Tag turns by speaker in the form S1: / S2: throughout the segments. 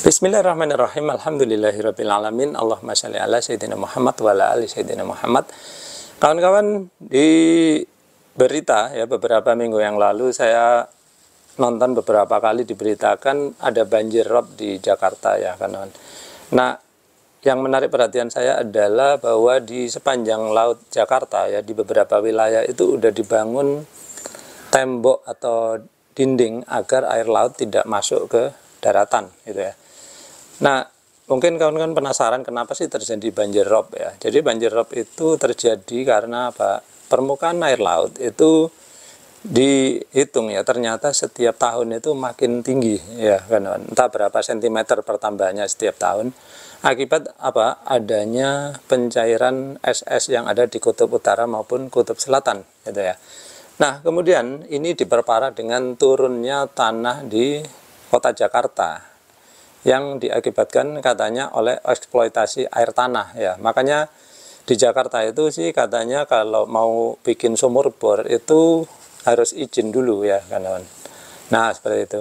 S1: Bismillahirrahmanirrahim. Alhamdulillahirrabbilalamin. Allahumma sholli ala sayyidina Muhammad wa ala ali sayyidina Muhammad. Kawan-kawan, di berita ya beberapa minggu yang lalu saya nonton beberapa kali diberitakan ada banjir rob di Jakarta ya kawan. Nah, yang menarik perhatian saya adalah bahwa di sepanjang laut Jakarta ya di beberapa wilayah itu udah dibangun tembok atau dinding agar air laut tidak masuk ke daratan gitu ya. Nah, mungkin kawan-kawan penasaran kenapa sih terjadi banjir rob ya. Jadi banjir rob itu terjadi karena apa? Permukaan air laut itu dihitung ya, ternyata setiap tahun itu makin tinggi ya kawan. Entah berapa sentimeter pertambahannya setiap tahun akibat apa? Adanya pencairan es-es yang ada di kutub utara maupun kutub selatan gitu ya. Nah, kemudian ini diperparah dengan turunnya tanah di kota Jakarta yang diakibatkan katanya oleh eksploitasi air tanah ya. Makanya di Jakarta itu sih katanya kalau mau bikin sumur bor itu harus izin dulu ya kawan. Nah, seperti itu.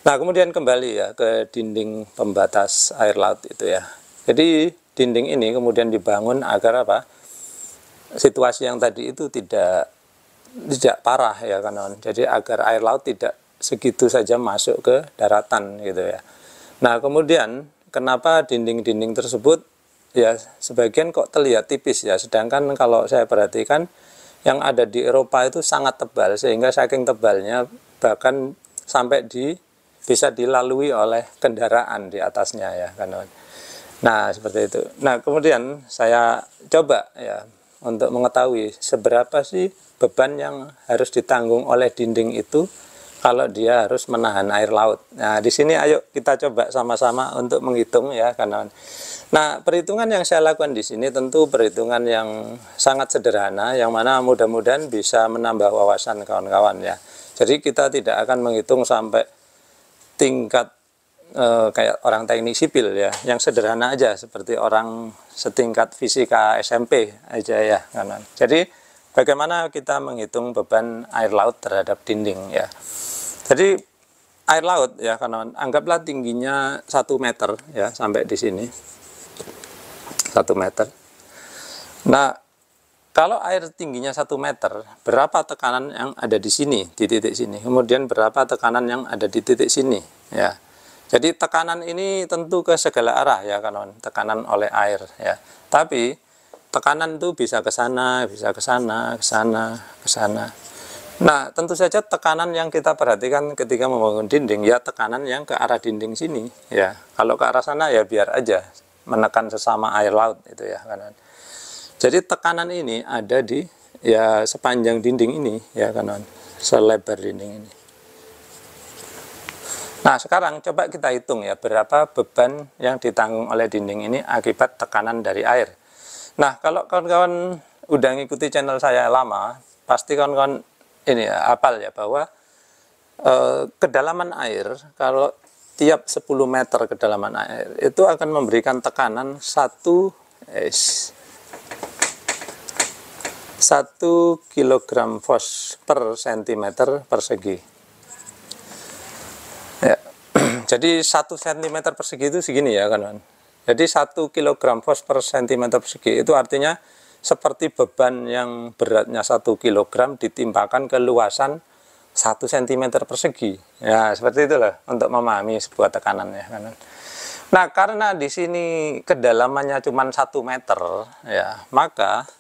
S1: Nah, kemudian kembali ya ke dinding pembatas air laut itu ya. Jadi dinding ini kemudian dibangun agar apa? Situasi yang tadi itu tidak parah ya kawan. Jadi agar air laut tidak segitu saja masuk ke daratan gitu ya. Nah, kemudian kenapa dinding-dinding tersebut ya sebagian kok terlihat tipis ya, sedangkan kalau saya perhatikan yang ada di Eropa itu sangat tebal sehingga saking tebalnya bahkan sampai bisa dilalui oleh kendaraan di atasnya ya kawan. Nah, seperti itu. Nah, kemudian saya coba ya untuk mengetahui seberapa sih beban yang harus ditanggung oleh dinding itu kalau dia harus menahan air laut. Nah, di sini ayo kita coba sama-sama untuk menghitung ya kawan. Nah, perhitungan yang saya lakukan di sini tentu perhitungan yang sangat sederhana, yang mana mudah-mudahan bisa menambah wawasan kawan-kawan ya. Jadi kita tidak akan menghitung sampai tingkat kayak orang teknik sipil ya, yang sederhana aja seperti orang setingkat fisika SMP aja ya kawan. Jadi bagaimana kita menghitung beban air laut terhadap dinding ya. Jadi air laut ya kawan, anggaplah tingginya 1 meter ya sampai di sini 1 meter. Nah, kalau air tingginya 1 meter, berapa tekanan yang ada di sini di titik sini, kemudian berapa tekanan yang ada di titik sini ya. Jadi tekanan ini tentu ke segala arah ya kawan, tekanan oleh air ya. Tapi tekanan itu bisa ke sana, bisa ke sana, ke sana, ke sana. Nah, tentu saja tekanan yang kita perhatikan ketika membangun dinding ya tekanan yang ke arah dinding sini ya. Kalau ke arah sana ya biar aja menekan sesama air laut itu ya kawan. Jadi tekanan ini ada di ya sepanjang dinding ini ya kawan, selebar dinding ini. Nah, sekarang coba kita hitung ya berapa beban yang ditanggung oleh dinding ini akibat tekanan dari air. Nah, kalau kawan-kawan udah ngikuti channel saya lama, pasti kawan-kawan ini ya, hafal ya bahwa kedalaman air, kalau tiap 10 meter kedalaman air, itu akan memberikan tekanan 1 kilogram fos per sentimeter persegi. Ya. Jadi 1 cm persegi itu segini ya kawan. Jadi 1 kilogram fos per sentimeter persegi itu artinya seperti beban yang beratnya 1 kilogram ditimpakan ke luasan 1 cm persegi. Ya, seperti itulah untuk memahami sebuah tekanan ya kawan. Nah, karena di sini kedalamannya cuma 1 meter ya, maka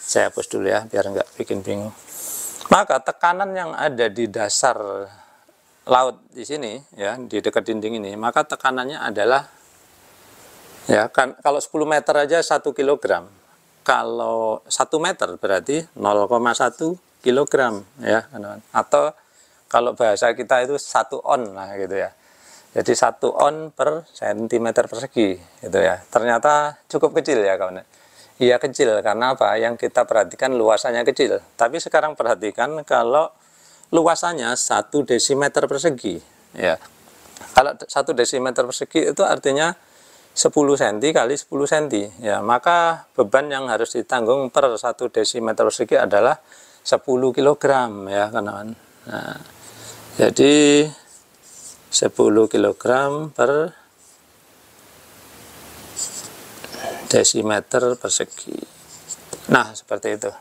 S1: saya hapus dulu ya biar nggak bikin bingung. Maka tekanan yang ada di dasar laut di sini ya, di dekat dinding ini, maka tekanannya adalah ya kan kalau 10 meter aja 1 kilogram. Kalau 1 meter berarti 0,1 kilogram ya kawan. Atau kalau bahasa kita itu 1 on lah gitu ya. Jadi 1 on per sentimeter persegi gitu ya. Ternyata cukup kecil ya kawan. Iya kecil karena apa? Yang kita perhatikan luasannya kecil. Tapi sekarang perhatikan kalau luasannya 1 desimeter persegi ya. Kalau 1 desimeter persegi itu artinya 10 cm kali 10 cm ya, maka beban yang harus ditanggung per 1 desimeter persegi adalah 10 kg ya kawan. Nah, jadi 10 kg per desimeter persegi. Nah, seperti itu.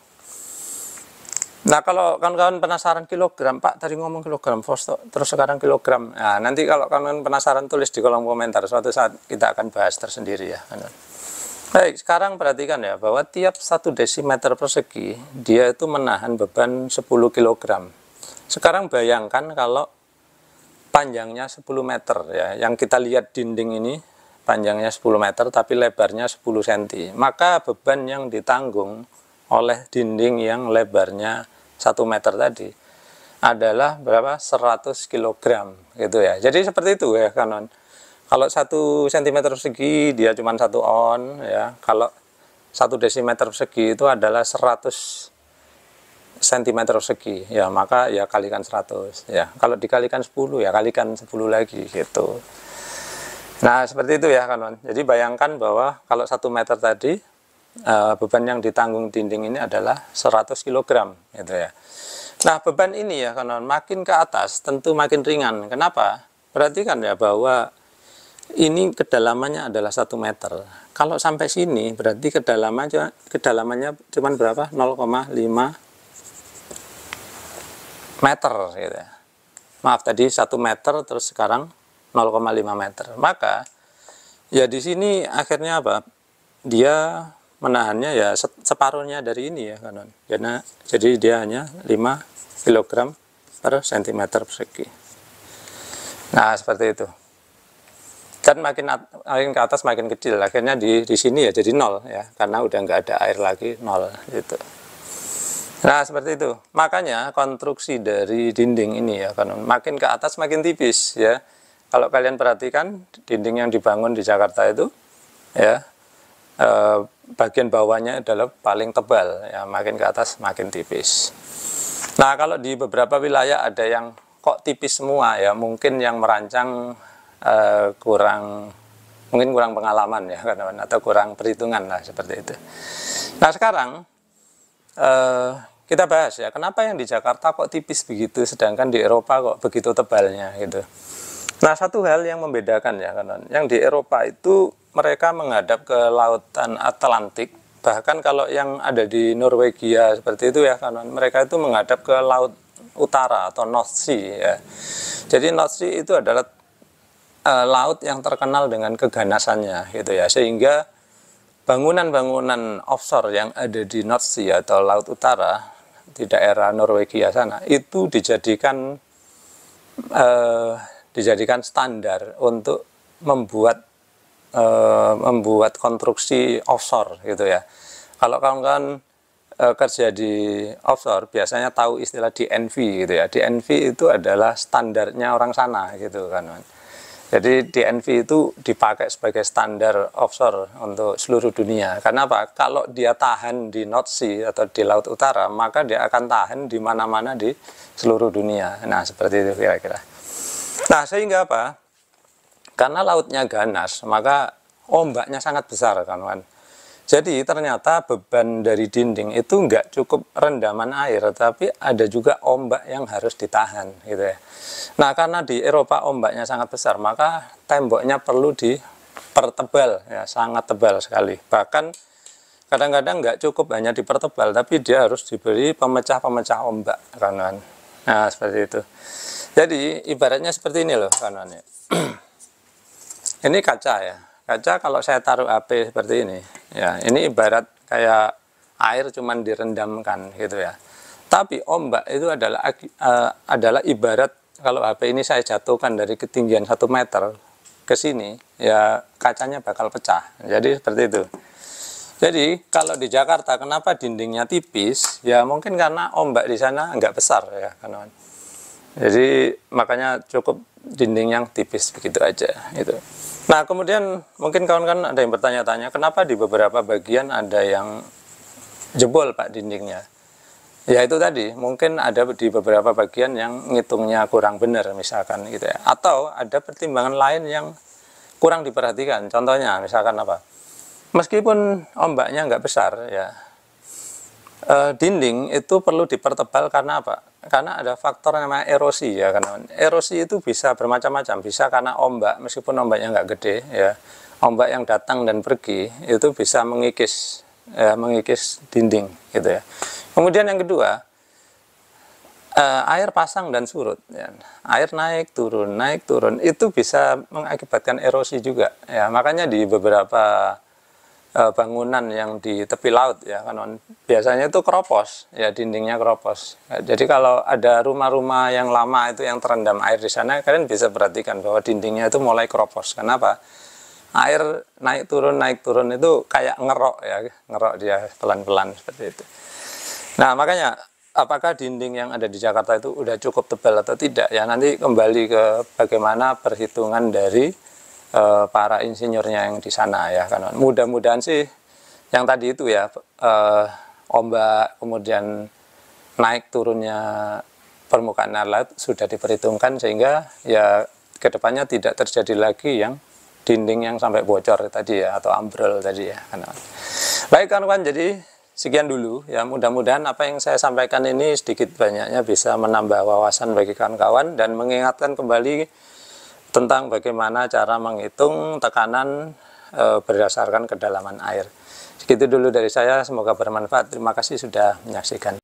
S1: Nah, kalau kawan-kawan penasaran kilogram, Pak tadi ngomong kilogram, terus sekarang kilogram. Nah, nanti kalau kawan-kawan penasaran tulis di kolom komentar, suatu saat kita akan bahas tersendiri ya. Baik, sekarang perhatikan ya, bahwa tiap 1 desimeter persegi, dia itu menahan beban 10 kg. Sekarang bayangkan kalau panjangnya 10 meter ya, yang kita lihat dinding ini, panjangnya 10 meter tapi lebarnya 10 cm. Maka beban yang ditanggung oleh dinding yang lebarnya 1 meter tadi adalah berapa? 100 kg gitu ya. Jadi seperti itu ya kawan. Kalau 1 cm persegi dia cuma 1 on ya. Kalau 1 desimeter persegi itu adalah 100 cm persegi ya, maka ya kalikan 100 ya. Kalau dikalikan 10 ya kalikan 10 lagi gitu. Nah, seperti itu ya kawan. Jadi bayangkan bahwa kalau 1 meter tadi beban yang ditanggung dinding ini adalah 100 kg gitu ya. Nah, beban ini ya kawan, makin ke atas tentu makin ringan. Kenapa? Perhatikan ya bahwa ini kedalamannya adalah 1 meter. Kalau sampai sini berarti kedalamannya cuma berapa? 0,5 meter gitu ya. Maaf, tadi 1 meter terus sekarang 0,5 meter. Maka ya di sini akhirnya apa? Dia menahannya ya separuhnya dari ini ya kawan. Jadi dia hanya 5 kg per cm persegi. Nah, seperti itu. Dan makin ke atas makin kecil. Akhirnya di sini ya jadi 0 ya, karena udah nggak ada air lagi, 0 gitu. Nah, seperti itu. Makanya konstruksi dari dinding ini ya kan, makin ke atas makin tipis ya. Kalau kalian perhatikan dinding yang dibangun di Jakarta itu ya, bagian bawahnya adalah paling tebal ya, makin ke atas makin tipis. Nah, kalau di beberapa wilayah ada yang kok tipis semua ya, mungkin yang merancang kurang pengalaman ya kan, atau kurang perhitungan lah seperti itu. Nah, sekarang kita bahas ya, kenapa yang di Jakarta kok tipis begitu, sedangkan di Eropa kok begitu tebalnya gitu. Nah, satu hal yang membedakan ya kawan, yang di Eropa itu mereka menghadap ke lautan Atlantik, bahkan kalau yang ada di Norwegia seperti itu ya kawan, mereka itu menghadap ke laut utara atau North Sea ya. Jadi North Sea itu adalah laut yang terkenal dengan keganasannya gitu ya, sehingga bangunan-bangunan offshore yang ada di North Sea atau laut utara di daerah Norwegia sana itu dijadikan standar untuk membuat konstruksi offshore gitu ya. Kalau kawan-kawan kerja di offshore biasanya tahu istilah DNV gitu ya. DNV itu adalah standarnya orang sana gitu kan. Jadi DNV itu dipakai sebagai standar offshore untuk seluruh dunia. Karena apa? Kalau dia tahan di North Sea atau di Laut Utara, maka dia akan tahan di mana-mana di seluruh dunia. Nah, seperti itu kira-kira. Nah, sehingga apa? Karena lautnya ganas, maka ombaknya sangat besar, kawan. Jadi ternyata beban dari dinding itu nggak cukup rendaman air, tapi ada juga ombak yang harus ditahan, gitu ya. Nah, karena di Eropa ombaknya sangat besar, maka temboknya perlu dipertebal, ya, sangat tebal sekali. Bahkan kadang-kadang nggak cukup hanya dipertebal, tapi dia harus diberi pemecah-pemecah ombak, kawan. Nah, seperti itu. Jadi ibaratnya seperti ini loh, kawan. Ini kaca ya. Kaca kalau saya taruh HP seperti ini, ya ini ibarat kayak air cuman direndamkan gitu ya. Tapi ombak itu adalah ibarat kalau HP ini saya jatuhkan dari ketinggian 1 meter ke sini, ya kacanya bakal pecah. Jadi seperti itu. Jadi kalau di Jakarta kenapa dindingnya tipis? Ya mungkin karena ombak di sana nggak besar ya kawan. Jadi makanya cukup dinding yang tipis begitu aja itu. Nah, kemudian mungkin kawan-kawan ada yang bertanya-tanya, kenapa di beberapa bagian ada yang jebol Pak dindingnya? Ya itu tadi, mungkin ada di beberapa bagian yang ngitungnya kurang benar misalkan gitu ya. Atau ada pertimbangan lain yang kurang diperhatikan. Contohnya misalkan apa? Meskipun ombaknya nggak besar ya, Dinding itu perlu dipertebal karena apa? Karena ada faktor namanya erosi ya, karena erosi itu bisa bermacam-macam, bisa karena ombak, meskipun ombaknya nggak gede ya, ombak yang datang dan pergi itu bisa mengikis ya, mengikis dinding gitu ya. Kemudian yang kedua, air pasang dan surut ya. Air naik turun itu bisa mengakibatkan erosi juga ya. Makanya di beberapa bangunan yang di tepi laut ya kan biasanya itu keropos ya, dindingnya keropos ya. Jadi kalau ada rumah-rumah yang lama itu yang terendam air di sana, kalian bisa perhatikan bahwa dindingnya itu mulai keropos. Kenapa? Air naik turun itu kayak ngerok ya, ngerok dia pelan-pelan seperti itu. Nah makanya apakah dinding yang ada di Jakarta itu udah cukup tebal atau tidak ya, nanti kembali ke bagaimana perhitungan dari para insinyurnya yang di sana ya kan. Mudah-mudahan sih yang tadi itu ya, ombak kemudian naik turunnya permukaan air laut sudah diperhitungkan, sehingga ya kedepannya tidak terjadi lagi yang dinding yang sampai bocor tadi ya, atau ambrol tadi ya kan. Baik kawan-kawan, jadi sekian dulu ya, mudah-mudahan apa yang saya sampaikan ini sedikit banyaknya bisa menambah wawasan bagi kawan-kawan dan mengingatkan kembali tentang bagaimana cara menghitung tekanan berdasarkan kedalaman air. Segitu dulu dari saya, semoga bermanfaat. Terima kasih sudah menyaksikan.